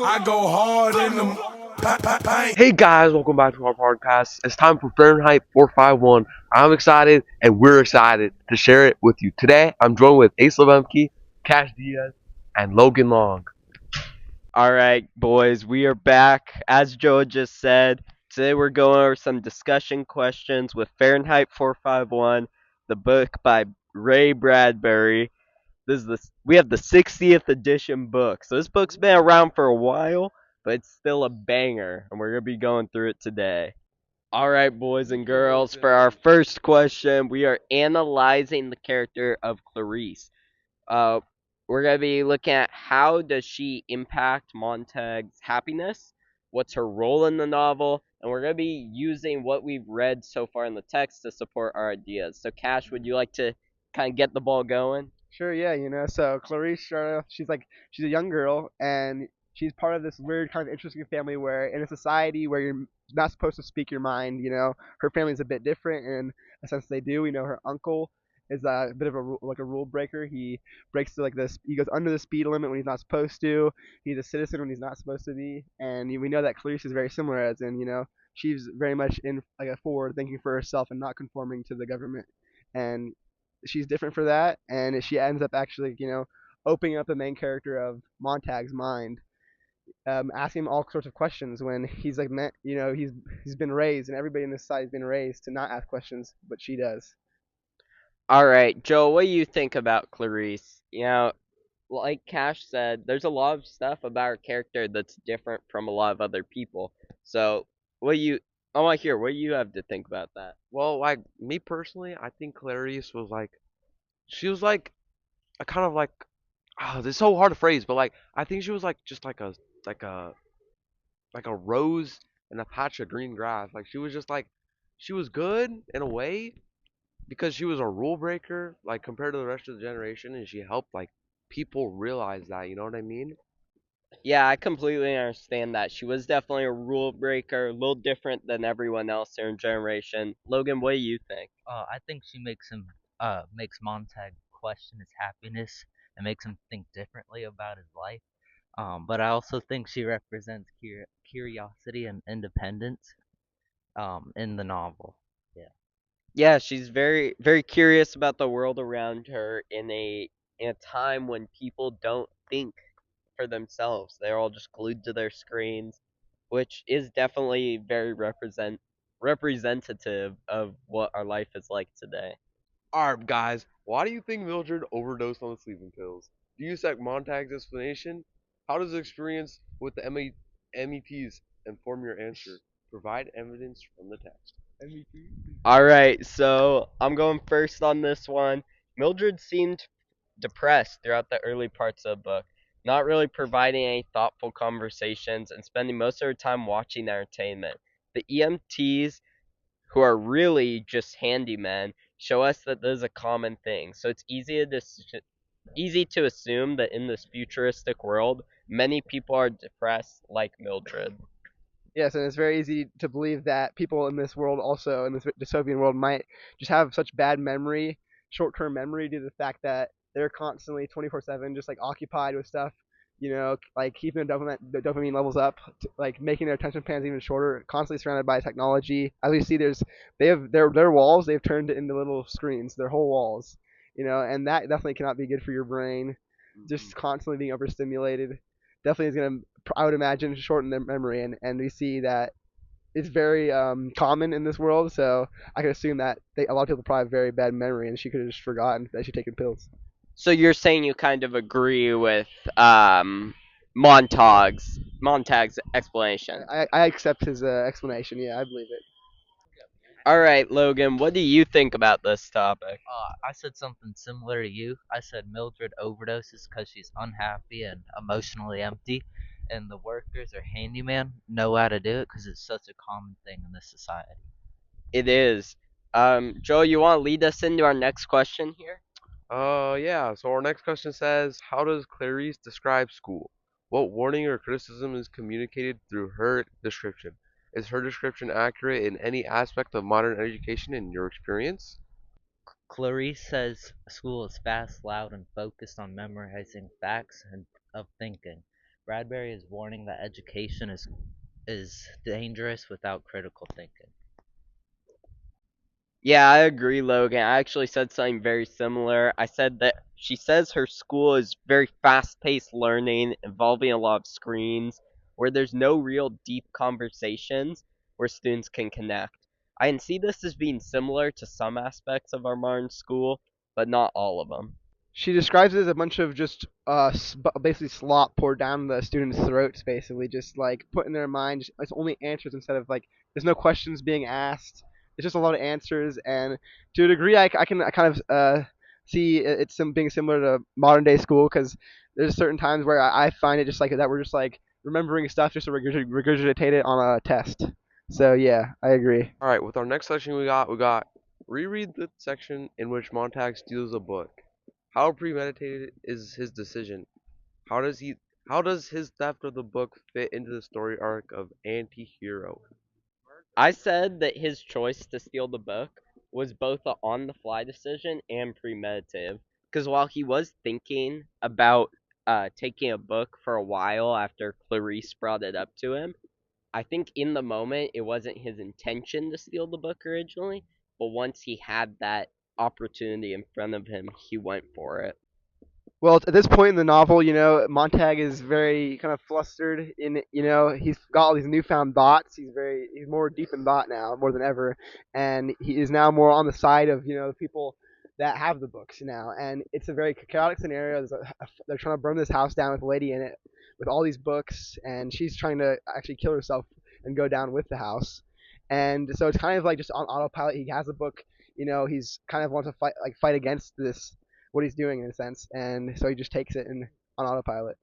I go hard in the paint. Hey guys, welcome back to our podcast. It's time for Fahrenheit 451. I'm excited and we're excited to share it with you. Today, I'm joined with Ace Levemke, Cash Diaz, and Logan Long. All right, boys, we are back. As Joe just said, today we're going over some discussion questions with Fahrenheit 451, the book by Ray Bradbury. We have the 60th edition book. So this book's been around for a while, but it's still a banger, and we're going to be going through it today. All right, boys and girls, for our first question, we are analyzing the character of Clarice. Uh, we're gonna be looking at how does she impact Montag's happiness, what's her role in the novel, and we're gonna be using what we've read so far in the text to support our ideas. So, Cash, would you like to kind of get the ball going? Sure, yeah, so Clarice Charlotte, she's a young girl and she's part of this weird kind of interesting family where in a society where you're not supposed to speak your mind, her family's a bit different in a sense they do. We know her uncle is a bit of like a rule breaker. He breaks like this. He goes under the speed limit when he's not supposed to. He's a citizen when he's not supposed to be. And we know that Clarice is very similar, as in she's very much in like a forward thinking for herself and not conforming to the government. And she's different for that, and she ends up actually, opening up the main character of Montag's mind, asking him all sorts of questions when he's like, he's been raised, and everybody in this side has been raised to not ask questions, but she does. All right, Joe, what do you think about Clarice? Like Cash said, there's a lot of stuff about her character that's different from a lot of other people. So, what do you? I want to hear what do you have to think about that. Well, like me personally, I think Clarice was like, she was like a kind of like, oh, this is so hard to phrase, but like, I think she was like just like a, like a rose in a patch of green grass. Like she was just like, she was good in a way, because she was a rule breaker, like compared to the rest of the generation, and she helped like people realize that. You know what I mean? Yeah, I completely understand that. She was definitely a rule breaker, a little different than everyone else in her generation. Logan, what do you think? I think she makes Montag question his happiness and makes him think differently about his life. But I also think she represents curiosity and independence in the novel. Yeah. Yeah, she's very very curious about the world around her in a time when people don't think for themselves. They're all just glued to their screens, which is definitely very representative of what our life is like today. Alright, guys, why do you think Mildred overdosed on the sleeping pills? Do you accept Montag's explanation? How does the experience with the METs inform your answer? Provide evidence from the text. All right, so I'm going first on this one. Mildred seemed depressed throughout the early parts of the book, not really providing any thoughtful conversations and spending most of her time watching entertainment. The EMTs, who are really just handymen, show us that this is a common thing. So it's easy to assume that in this futuristic world, many people are depressed like Mildred. Yes, and it's very easy to believe that people in this world, also in this dystopian world, might just have such bad memory, short-term memory, due to the fact that they're constantly 24/7 just like occupied with stuff, like keeping the dopamine levels up, like making their attention spans even shorter, constantly surrounded by technology. As we see, they have their walls they've turned into little screens, their whole walls, and that definitely cannot be good for your brain. Just constantly being overstimulated definitely is going to, I would imagine, shorten their memory, and we see that it's very common in this world. So I could assume that a lot of people probably have very bad memory, and she could have just forgotten that she'd taken pills. So you're saying you kind of agree with Montag's explanation. I accept his explanation. Yeah, I believe it. All right, Logan, what do you think about this topic? I said something similar to you. I said Mildred overdoses because she's unhappy and emotionally empty, and the workers or handyman know how to do it because it's such a common thing in this society. It is. Joe, you want to lead us into our next question here? Yeah. So our next question says, how does Clarice describe school? What warning or criticism is communicated through her description? Is her description accurate in any aspect of modern education in your experience? Clarice says school is fast, loud, and focused on memorizing facts and of thinking. Bradbury is warning that education is dangerous without critical thinking. Yeah, I agree, Logan. I actually said something very similar. I said that she says her school is very fast paced learning, involving a lot of screens, where there's no real deep conversations where students can connect. I can see this as being similar to some aspects of our modern school, but not all of them. She describes it as a bunch of just basically slop poured down the students' throats, basically just like put in their mind. It's only answers instead of like there's no questions being asked. It's just a lot of answers, and to a degree, I kind of see it's being similar to modern day school because there's certain times where I find it just like that we're just like remembering stuff just to regurgitate it on a test. So yeah, I agree. All right. With our next section, we got reread the section in which Montag steals a book. How premeditated is his decision? How does he? How does his theft of the book fit into the story arc of anti-hero? I said that his choice to steal the book was both a on the fly decision and premeditative. Because while he was thinking about taking a book for a while after Clarice brought it up to him, I think in the moment it wasn't his intention to steal the book originally, but once he had that opportunity in front of him, he went for it. Well, at this point in the novel, Montag is very kind of flustered. He's got all these newfound thoughts. He's more deep in thought now, more than ever, and he is now more on the side of the people that have the books now. And it's a very chaotic scenario. They're trying to burn this house down with a lady in it, with all these books, and she's trying to actually kill herself and go down with the house. And so it's kind of like just on autopilot. He has a book. He's kind of wants to fight against this what he's doing in a sense, and so he just takes it on autopilot.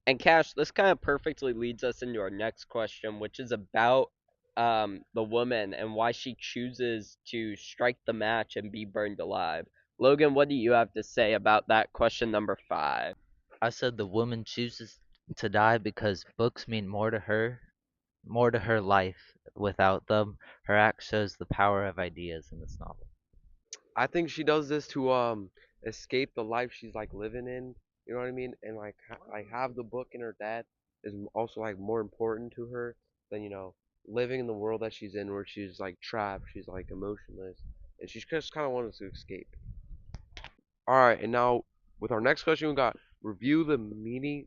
And Cash, this kind of perfectly leads us into our next question, which is about the woman and why she chooses to strike the match and be burned alive. Logan, what do you have to say about that question number 5? I said the woman chooses to die because books mean more to her life. Without them, her act shows the power of ideas in this novel. I think she does this to escape the life she's like living in. You know what I mean? And like like have the book in her dad is also like more important to her than living in the world that she's in where she's like trapped. She's like emotionless, and she's just kind of wants to escape. All right, and now with our next question, we got review the meaning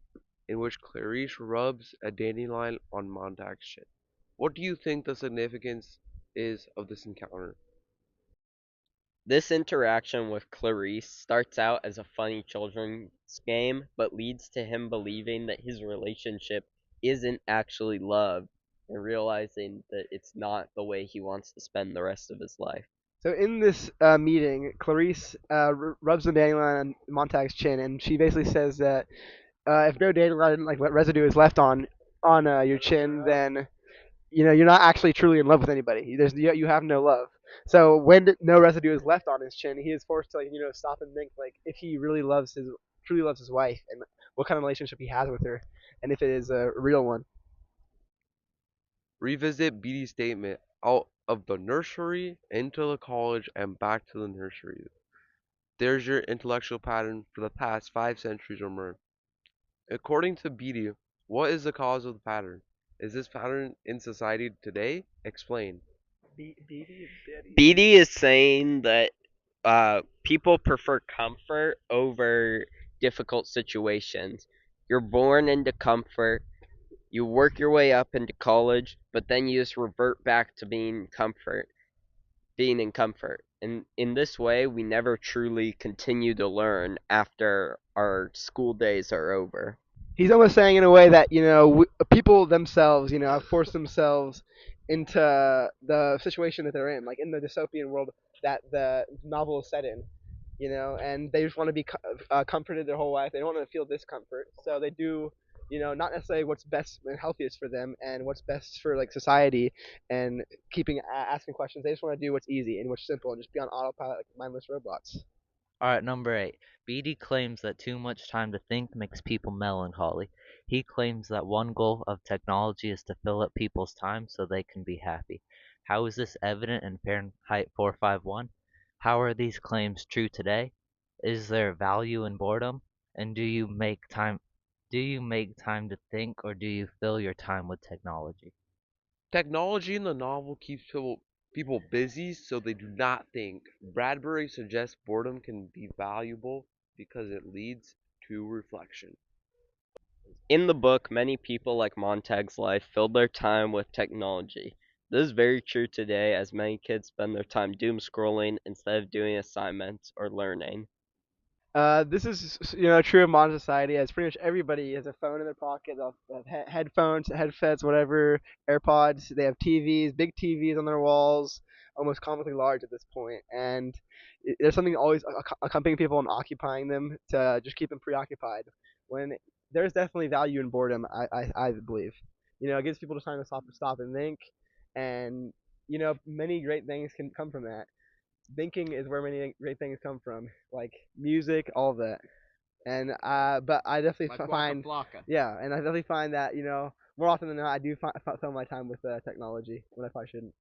in which Clarice rubs a dandelion on Montag's chin. What do you think the significance is of this encounter? This interaction with Clarice starts out as a funny children's game, but leads to him believing that his relationship isn't actually love and realizing that it's not the way he wants to spend the rest of his life. So in this meeting, Clarice rubs the dandelion on Montag's chin, and she basically says that if no dandelion like residue is left on your chin, then you're not actually truly in love with anybody. You have no love. So when no residue is left on his chin, he is forced to stop and think like if he really truly loves his wife and what kind of relationship he has with her, and if it is a real one. Revisit Beatty's statement out of the nursery into the college and back to the nursery. There's your intellectual pattern for the past 5 centuries or more. According to Beatty, what is the cause of the pattern? Is this pattern in society today? Explain. Beatty is saying that people prefer comfort over difficult situations. You're born into comfort, you work your way up into college, but then you just revert back to being in comfort. And in this way, we never truly continue to learn after our school days are over. He's almost saying in a way that people themselves have forced themselves into the situation that they're in, like in the dystopian world that the novel is set in, and they just want to be comforted their whole life. They don't want to feel discomfort, so they do not necessarily what's best and healthiest for them and what's best for like society and asking questions. They just want to do what's easy and what's simple and just be on autopilot like mindless robots. Alright, number 8. Beatty claims that too much time to think makes people melancholy. He claims that one goal of technology is to fill up people's time so they can be happy. How is this evident in Fahrenheit 451? How are these claims true today? Is there value in boredom? And do you make time to think, or do you fill your time with technology? Technology in the novel keeps people busy so they do not think. Bradbury suggests boredom can be valuable because it leads to reflection. In the book, many people, like Montag's life, filled their time with technology. This is very true today, as many kids spend their time doom scrolling instead of doing assignments or learning. This is true of modern society, as pretty much everybody has a phone in their pocket. They'll have headphones, headsets, whatever, AirPods. They have TVs, big TVs on their walls, almost comically large at this point. And there's something always accompanying people and occupying them to just keep them preoccupied. When there's definitely value in boredom, I believe. It gives people the time to stop and think, and many great things can come from that. Thinking is where many great things come from, like music, all of that. And but I definitely find, yeah, and I definitely find that more often than not I do fill my time with technology when I probably shouldn't.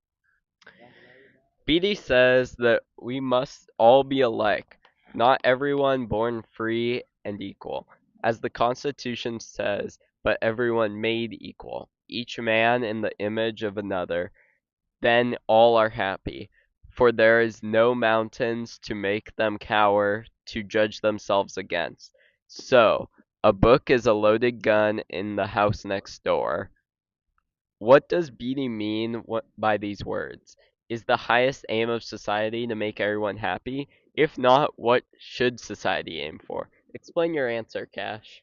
Beatty says that we must all be alike, not everyone born free and equal, as the Constitution says, but everyone made equal, each man in the image of another. Then all are happy, for there is no mountains to make them cower to judge themselves against. So, a book is a loaded gun in the house next door. What does Beatty mean by these words? Is the highest aim of society to make everyone happy? If not, what should society aim for? Explain your answer, Cash.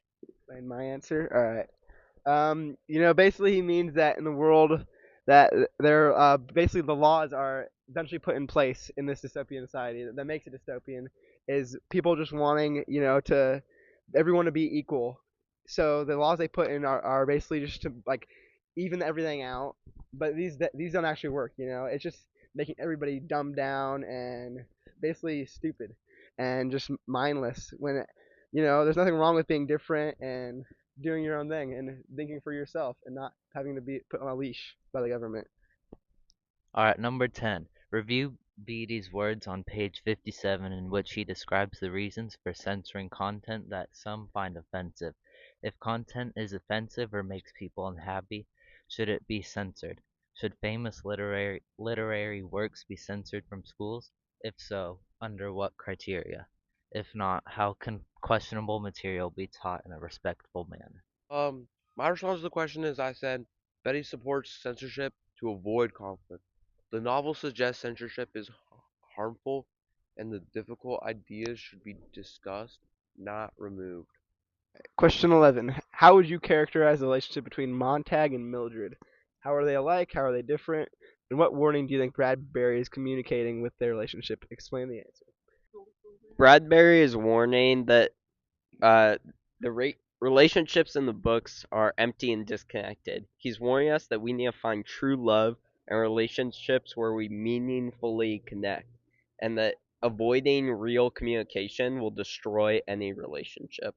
And my answer, all right. Basically he means that in the world that there basically the laws are eventually put in place in this dystopian society that makes it dystopian is people just wanting to everyone to be equal. So the laws they put in are basically just to like even everything out, but these don't actually work. It's just making everybody dumbed down and basically stupid and just mindless when there's nothing wrong with being different and doing your own thing and thinking for yourself and not having to be put on a leash by the government. Alright, number 10. Review Beatty's words on page 57 in which he describes the reasons for censoring content that some find offensive. If content is offensive or makes people unhappy, should it be censored? Should famous literary works be censored from schools? If so, under what criteria? If not, how can questionable material be taught in a respectful manner? My response to the question is I said Betty supports censorship to avoid conflict. The novel suggests censorship is harmful and the difficult ideas should be discussed, not removed. Question 11. How would you characterize the relationship between Montag and Mildred? How are they alike? How are they different? And what warning do you think Bradbury is communicating with their relationship? Explain the answer. Bradbury is warning that the relationships in the books are empty and disconnected. He's warning us that we need to find true love and relationships where we meaningfully connect, and that avoiding real communication will destroy any relationship.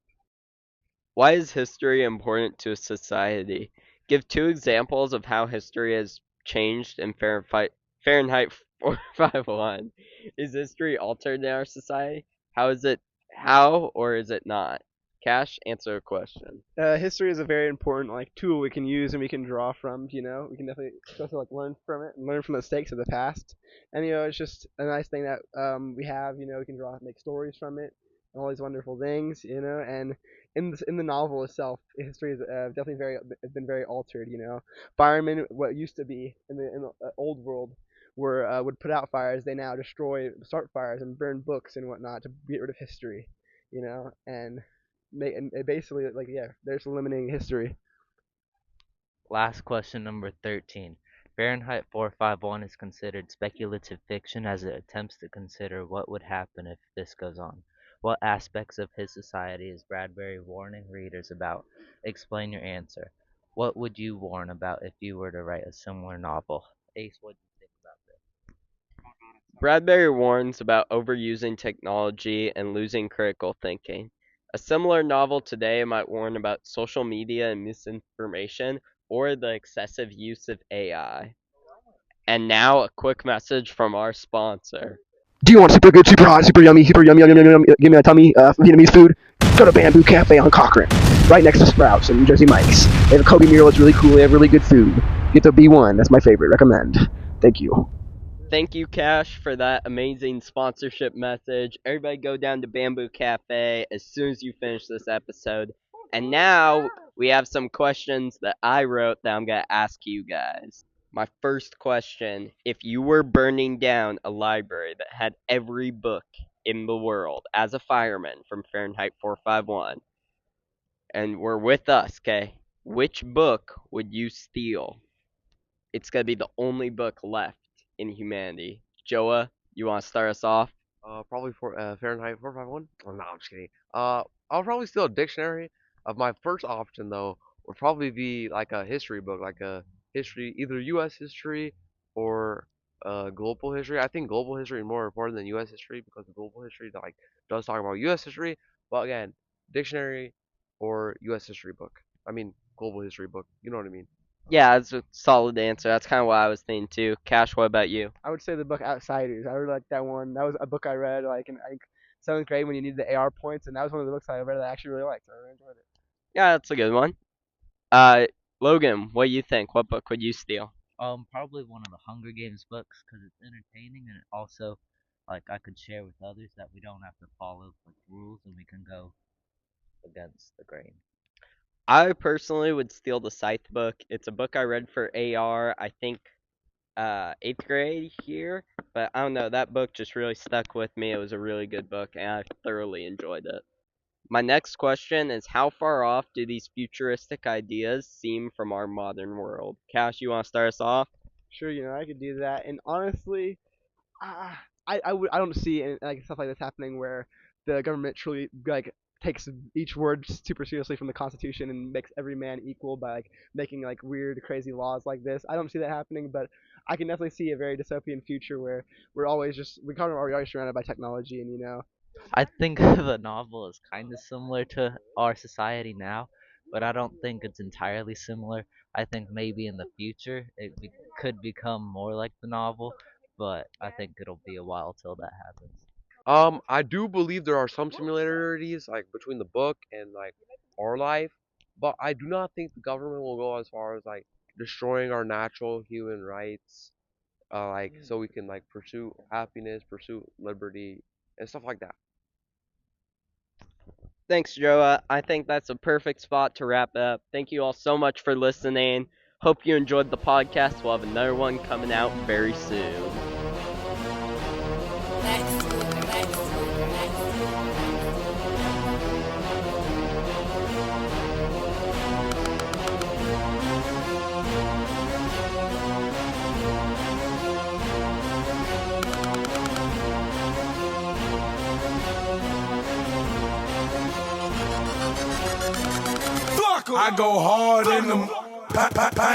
Why is history important to a society? Give 2 examples of how history has changed in Fahrenheit 451. Is history altered in our society? How or is it not? Cash, answer a question. History is a very important tool we can use and we can draw from. We can definitely learn from it and learn from the mistakes of the past. And it's just a nice thing that we have. We can make stories from it, and all these wonderful things. And in the novel itself, history is definitely has been very altered. Firemen, what used to be in the old world, would put out fires. They now start fires, and burn books and whatnot to get rid of history. And basically there's eliminating history. Last question, number 13. Fahrenheit 451 is considered speculative fiction as it attempts to consider what would happen if this goes on. What aspects of his society is Bradbury warning readers about? Explain your answer. What would you warn about if you were to write a similar novel? Ace, what do you think about this? Bradbury warns about overusing technology and losing critical thinking. A similar novel today might warn about social media and misinformation or the excessive use of AI. And now a quick message from our sponsor. Do you want super good, super hot, super yummy, give me a tummy, Vietnamese food? Go to Bamboo Cafe on Cochrane, right next to Sprouts and Jersey Mike's. They have a Kobe mural, it's really cool, they have really good food. Get the B1, that's my favorite, recommend. Thank you. Thank you, Cash, for that amazing sponsorship message. Everybody go down to Bamboo Cafe as soon as you finish this episode. And now we have some questions that I wrote that I'm going to ask you guys. My first question, if you were burning down a library that had every book in the world as a fireman from Fahrenheit 451, and were with us, okay, which book would you steal? It's going to be the only book left in humanity. Joa, you want to start us off? Probably for Fahrenheit 451. Oh, no, I'm just kidding. I'll probably steal a dictionary. Of my first option though would probably be like a history book, like a history, either U.S. history or global history. I think global history is more important than U.S. history because the global history like does talk about U.S. history. But again, dictionary or U.S. history book. I mean global history book. You know what I mean? Yeah, that's a solid answer. That's kind of what I was thinking too. Cash, what about you? I would say the book Outsiders. I really like that one. That was a book I read like in 7th grade when you needed the AR points, and that was one of the books I read that I actually really liked. I really enjoyed it. Yeah, that's a good one. Uh, Logan, what do you think? What book would you steal? Probably one of the Hunger Games books because it's entertaining and it also, like, I could share with others that we don't have to follow like rules and we can go against the grain. I personally would steal the Scythe book. It's a book I read for AR, I think 8th grade here, but I don't know, that book just really stuck with me. It was a really good book and I thoroughly enjoyed it. My next question is, how far off do these futuristic ideas seem from our modern world? Cash, you want to start us off? Sure, I could do that. And honestly, I don't see like stuff like this happening where the government truly like takes each word super seriously from the Constitution and makes every man equal by like making like weird, crazy laws like this. I don't see that happening, but I can definitely see a very dystopian future where we kind of are always surrounded by technology, and I think the novel is kind of similar to our society now, but I don't think it's entirely similar. I think maybe in the future could become more like the novel, but I think it'll be a while till that happens. I do believe there are some similarities like between the book and like our life, but I do not think the government will go as far as like destroying our natural human rights, like so we can like pursue happiness, pursue liberty, and stuff like that. Thanks, Joa. I think that's a perfect spot to wrap up. Thank you all so much for listening. Hope you enjoyed the podcast. We'll have another one coming out very soon. I go hard in them paint.